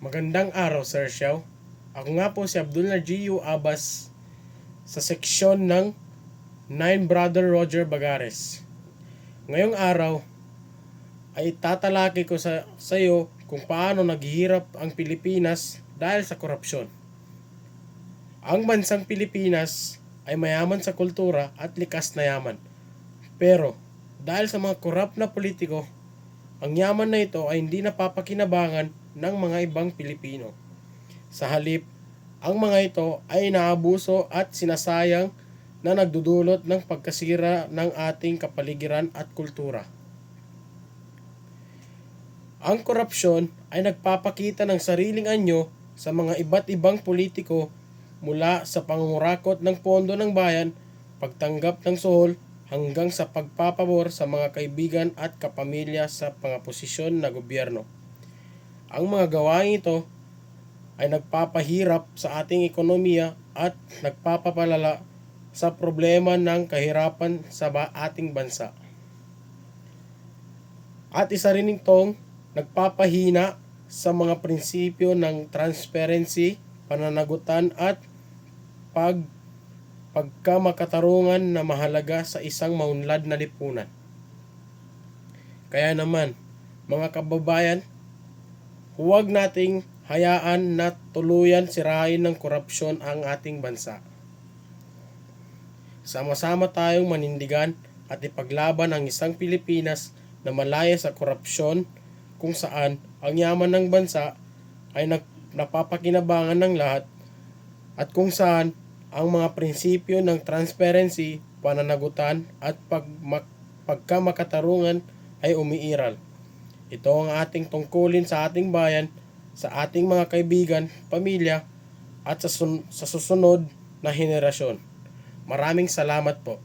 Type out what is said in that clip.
Magandang araw, Sir Xiao. Ako nga po si Abdul Narjiu Abbas sa seksyon ng Nine Brother Roger Bagares. Ngayong araw ay tatalaki ko sa iyo kung paano naghihirap ang Pilipinas dahil sa korupsyon. Ang bansang Pilipinas ay mayaman sa kultura at likas na yaman. Pero dahil sa mga korap na politiko, ang yaman na ito ay hindi napapakinabangan ng mga ibang Pilipino. Sa halip, ang mga ito ay naabuso at sinasayang na nagdudulot ng pagkasira ng ating kapaligiran at kultura. Ang korupsyon ay nagpapakita ng sariling anyo sa mga iba't ibang politiko mula sa pangungurakot ng pondo ng bayan, pagtanggap ng suhol, hanggang sa pagpapabor sa mga kaibigan at kapamilya sa mga posisyon na gobyerno. Ang mga gawain ito ay nagpapahirap sa ating ekonomiya at nagpapapalala sa problema ng kahirapan sa ating bansa. At isa rin itong nagpapahina sa mga prinsipyo ng transparency, pananagutan at pagkamakatarungan na mahalaga sa isang maunlad na lipunan. Kaya naman, mga kababayan, huwag nating hayaan na tuluyan sirain ng korupsyon ang ating bansa. Sama-sama tayong manindigan at ipaglaban ang isang Pilipinas na malaya sa korupsyon, kung saan ang yaman ng bansa ay napapakinabangan ng lahat at kung saan ang mga prinsipyo ng transparency, pananagutan at pagkamakatarungan ay umiiral. Ito ang ating tungkulin sa ating bayan, sa ating mga kaibigan, pamilya at sa susunod na henerasyon. Maraming salamat po.